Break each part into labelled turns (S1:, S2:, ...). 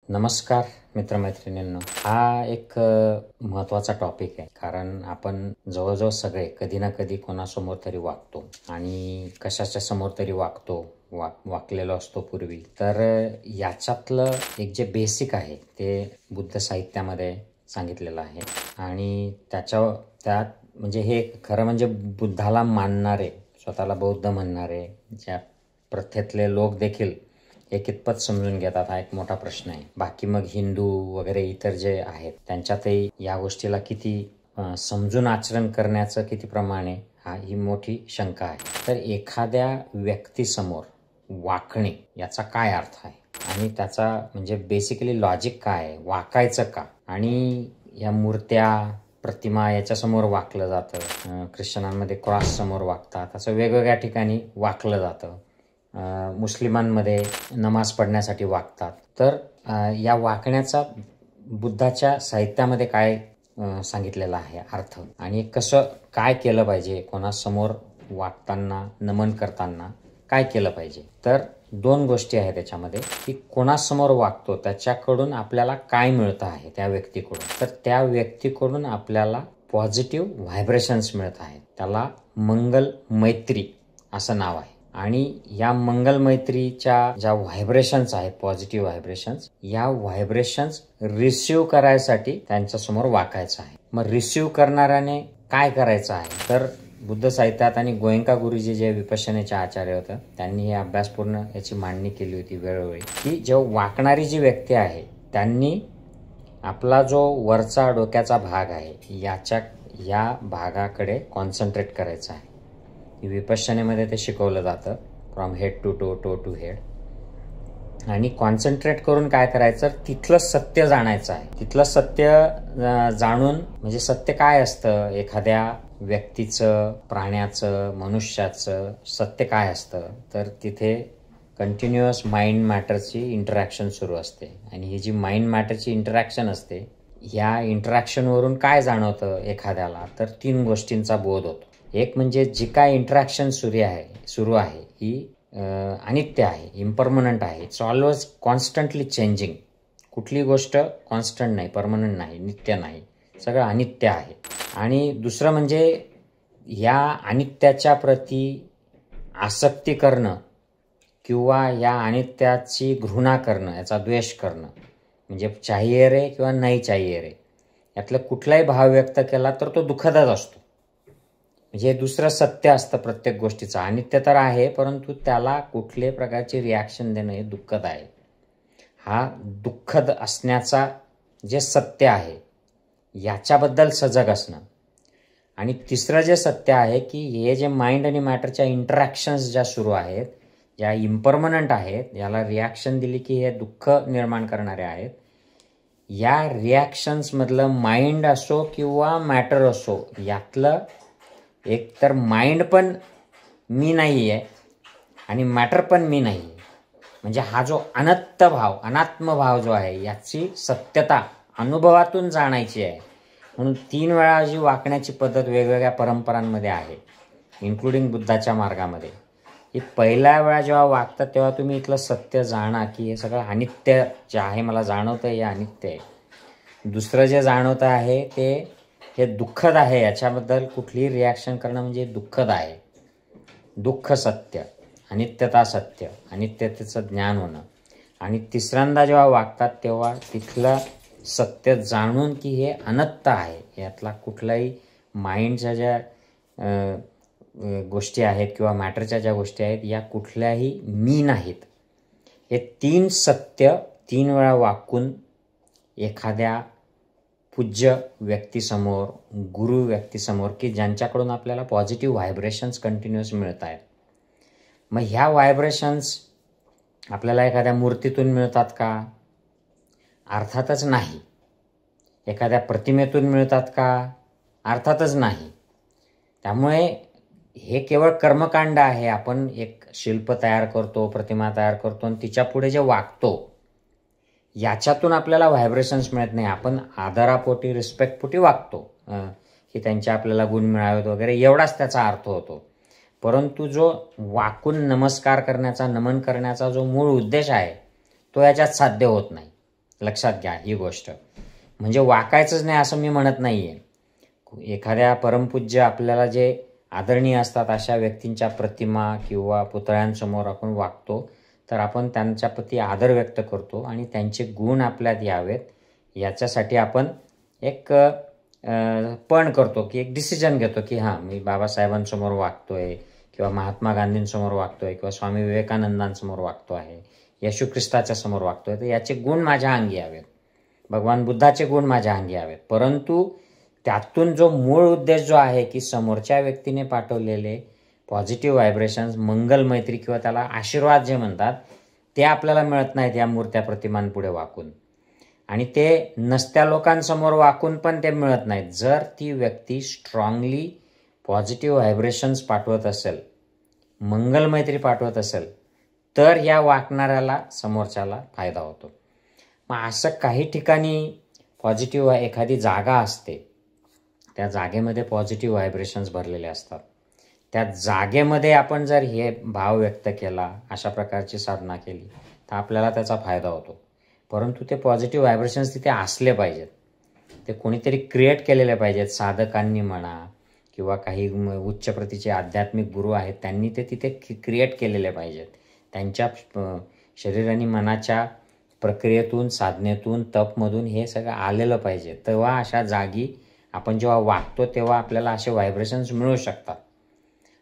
S1: नमस्कार मित्रमैत्रिणींनो, हा एक महत्त्वाचा टॉपिक आहे. कारण आपण जवळजवळ सगळे कधी ना कधी कोणासमोर तरी वागतो आणि कशाच्या समोर तरी वाकलेलो असतो पूर्वी. तर याच्यातलं एक जे बेसिक आहे ते बुद्ध साहित्यामध्ये सांगितलेलं आहे आणि त्यात म्हणजे हे खरं म्हणजे बुद्धाला मानणारे, स्वतःला बौद्ध म्हणणारे ज्या प्रथेतले लोक देखील हे कितपत समजून घेतात हा एक मोठा प्रश्न आहे. बाकी मग हिंदू वगैरे इतर जे आहेत त्यांच्यातही या गोष्टीला किती समजून आचरण करण्याचं किती प्रमाण आहे ही मोठी शंका आहे. तर एखाद्या व्यक्तीसमोर वाकणे याचा काय अर्थ आहे आणि त्याचा म्हणजे बेसिकली लॉजिक काय आहे, वाकायचं का? आणि या मूर्त्या प्रतिमा याच्यासमोर वाकलं जातं, ख्रिश्चनांमध्ये क्रॉस समोर वाकतात, असं वेगवेगळ्या ठिकाणी वाकलं जातं. मुस्लिमांमध्ये नमाज पढण्यासाठी वाकतात. तर या वाकण्याचा बुद्धाच्या साहित्यामध्ये काय सांगितलेलं आहे अर्थ आणि कसं काय केलं पाहिजे, कोणासमोर वाकताना नमन करताना काय केलं पाहिजे. तर दोन गोष्टी आहेत त्याच्यामध्ये की कोणासमोर वागतो त्याच्याकडून आपल्याला काय मिळतं आहे त्या व्यक्तीकडून. तर त्या व्यक्तीकडून आपल्याला पॉझिटिव्ह व्हायब्रेशन्स मिळत आहेत. त्याला मंगल मैत्री असं नाव आहे. आणि या मंगल मैत्रीच्या ज्या व्हायब्रेशन्स आहेत, पॉझिटिव्ह व्हायब्रेशन्स, या व्हायब्रेशन्स रिसिव्ह करायसाठी त्यांच्यासमोर वाकायचं आहे. मग रिसिव्ह करणाऱ्याने काय करायचं आहे, तर बुद्ध साहित्यात आणि गोएंका गुरुजी जे विपश्यनेचे आचार्य होते त्यांनी हे अभ्यासपूर्ण याची मांडणी केली होती वेळोवेळी, की जेव्हा वाकणारी जी व्यक्ती आहे त्यांनी आपला जो वरचा डोक्याचा भाग आहे या भागाकडे कॉन्सन्ट्रेट करायचं आहे. विपश्यनेमध्ये ते शिकवलं जातं, from head to toe to head. आणि कॉन्सन्ट्रेट करून काय करायचं, तिथलं सत्य जाणायचं आहे. तिथलं सत्य जाणून म्हणजे सत्य काय असतं, एखाद्या व्यक्तीचं, प्राण्याचं, मनुष्याचं सत्य काय असतं, तर तिथे कंटिन्युअस माइंड मॅटरची इंटरॅक्शन सुरू असते. आणि ही जी माइंड मॅटरची इंटरॅक्शन असते, या इंटरॅक्शनवरून काय जाणवतं एखाद्याला, तर 3 गोष्टींचा बोध होतो. एक म्हणजे जी काय इंटरॅक्शन सुरू आहे ही अनित्य आहे, इम्परमनंट आहे. It's always constantly changing. कुठली गोष्ट कॉन्स्टंट नाही, परमनंट नाही, नित्य नाही, सगळं अनित्य आहे. आणि दुसरं म्हणजे या अनित्याच्या प्रती आसक्ती करणं किंवा या अनित्याची घृणा करणं, याचा द्वेष करणं, म्हणजे चाहिए रे किंवा नाही चाहिए रे, यातलं कुठलाही भाव व्यक्त केला तर तो दुःखदच असतो. म्हणजे दुसरं सत्य असतं प्रत्येक गोष्टीचं. अनित्य तर आहे परंतु त्याला कुठल्याही प्रकारची रिॲक्शन देणं हे दुःखद आहे. हा दुःखद असण्याचा जे सत्य आहे याच्याबद्दल सजग असणं. आणि तिसरं जे सत्य आहे की हे जे माइंड आणि मॅटरच्या इंटरॅक्शन्स ज्या सुरू आहेत, ज्या इम्परमनंट आहेत, याला रिॲक्शन दिली की हे दुःख निर्माण करणारे आहेत. या रिॲक्शन्समधलं माइंड असो किंवा मॅटर असो, यातलं एक तर माइंड पण मी नाही आहे आणि मॅटर पण मी नाही आहे. म्हणजे हा जो अनात्म भाव जो आहे याची सत्यता अनुभवातून जाणायची आहे. म्हणून 3 वेळा जी वाकण्याची पद्धत वेगवेगळ्या परंपरांमध्ये आहे, इन्क्लुडिंग बुद्धाच्या मार्गामध्ये. ही पहिल्या वेळा जेव्हा वागतात तेव्हा तुम्ही इथलं सत्य जाणा की हे सगळं अनित्य जे आहे, मला जाणवतं हे अनित्य आहे. दुसरं जे जाणवतं आहे ते हे दुःखद आहे, याच्याबद्दल कुठलीही रिॲक्शन करणं म्हणजे दुःखद आहे. दुःख सत्य, अनित्यता सत्य, अनित्यतेचं ज्ञान होणं. आणि तिसऱ्यांदा जेव्हा वागतात तेव्हा तिथलं सत्य जाणून की हे अनंत आहे, यातला कुठलाही माइंडच्या ज्या गोष्टी आहेत किंवा मॅटरच्या ज्या गोष्टी आहेत या कुठल्याही मी नाहीत. हे 3 सत्य 3 वेळा वाकून एखाद्या पूज्य व्यक्तीसमोर, गुरु व्यक्तीसमोर की ज्यांच्याकडून आपल्याला पॉझिटिव्ह व्हायब्रेशन्स कंटिन्युअस मिळत आहेत. मग ह्या व्हायब्रेशन्स आपल्याला एखाद्या मूर्तीतून मिळतात का? अर्थातच नाही. एखाद्या प्रतिमेतून मिळतात का? अर्थातच नाही. त्यामुळे हे केवळ कर्मकांड आहे. आपण एक शिल्प तयार करतो, प्रतिमा तयार करतो आणि तिच्या पुढे जे वागतो याच्यातून आपल्याला व्हायब्रेशन्स मिळत नाही. आपण आदरापोटी, रिस्पेक्टपोटी वागतो की त्यांचे आपल्याला गुण मिळावेत वगैरे, एवढाच त्याचा अर्थ होतो. परंतु जो वाकून नमस्कार करण्याचा, नमन करण्याचा जो मूळ उद्देश आहे तो याच्यात साध्य होत नाही. लक्षात घ्या ही गोष्ट. म्हणजे वाकायचंच नाही असं मी म्हणत नाही आहे. एखाद्या परमपूज्य आपल्याला जे आदरणीय असतात अशा व्यक्तींच्या प्रतिमा किंवा पुतळ्यांसमोर आपण वागतो तर आपण त्यांच्या प्रती आदर व्यक्त करतो आणि त्यांचे गुण आपल्यात यावेत याच्यासाठी आपण एक पण करतो की एक डिसिजन घेतो की हां मी बाबासाहेबांसमोर वागतोय किंवा महात्मा गांधींसमोर वागतोय किंवा स्वामी विवेकानंदांसमोर वागतो आहे, येशू ख्रिस्ताच्या समोर वागतोय, तर याचे गुण माझ्या अंगी यावेत, भगवान बुद्धाचे गुण माझ्या अंगी यावेत. परंतु त्यातून जो मूळ उद्देश जो आहे की समोरच्या व्यक्तीने पाठवलेले पॉझिटिव्ह व्हायब्रेशन्स, मंगल मैत्री किंवा त्याला आशीर्वाद जे म्हणतात ते आपल्याला मिळत नाहीत या मूर्त्या प्रतिमांपुढे वाकून, आणि ते नसत्या लोकांसमोर वाकून पण ते मिळत नाहीत. जर ती व्यक्ती स्ट्रॉंगली पॉझिटिव्ह व्हायब्रेशन्स पाठवत असेल, मंगल मैत्री पाठवत असेल, तर या वाकणाऱ्याला समोरच्याला फायदा होतो. मग असं काही ठिकाणी पॉझिटिव्ह एखादी जागा असते, त्या जागेमध्ये पॉझिटिव्ह व्हायब्रेशन्स भरलेले असतात. त्या जागेमध्ये आपण जर हे भाव व्यक्त केला, अशा प्रकारची साधना केली तर आपल्याला त्याचा फायदा होतो. परंतु ते पॉझिटिव्ह व्हायब्रेशन्स तिथे असले पाहिजेत, ते कोणीतरी क्रिएट केलेले पाहिजेत, साधकांनी म्हणा किंवा काही उच्च प्रतीचे आध्यात्मिक गुरु आहेत त्यांनी ते तिथे क्रिएट केलेले पाहिजेत. त्यांच्या शरीर आणि मनाच्या प्रक्रियेतून, साधनेतून, तपमधून हे सगळं आलेलं पाहिजे. तेव्हा अशा जागी आपण जेव्हा वागतो तेव्हा आपल्याला असे व्हायब्रेशन्स मिळू शकतात.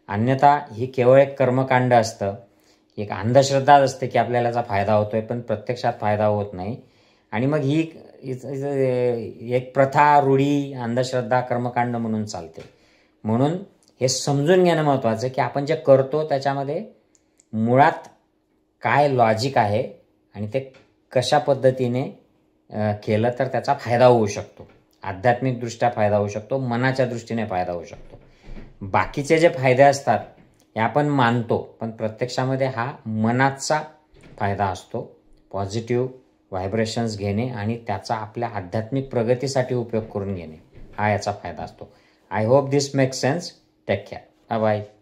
S1: अन्यथा ही केवळ एक कर्मकांड असतं, एक अंधश्रद्धा असते की आपल्याला याचा फायदा होतोय पण प्रत्यक्षात फायदा होत नाही. आणि मग ही एक प्रथा, रूढी, अंधश्रद्धा, कर्मकांड म्हणून चालते. म्हणून हे समजून घेणं महत्त्वाचं की आपण जे करतो त्याच्यामध्ये मुळात काय लॉजिक आहे आणि ते कशा पद्धतीने केलं तर त्याचा फायदा होऊ शकतो. आध्यात्मिकदृष्ट्या फायदा होऊ शकतो, मनाच्या दृष्टीने फायदा होऊ शकतो. बाकीचे जे फायदे असतात हे आपण मानतो पण प्रत्यक्षामध्ये हा मनाचा फायदा असतो. पॉझिटिव्ह व्हायब्रेशन्स घेणे आणि त्याचा आपल्या आध्यात्मिक प्रगतीसाठी उपयोग करून घेणे हा याचा फायदा असतो. I hope this makes sense. Take care. Bye bye.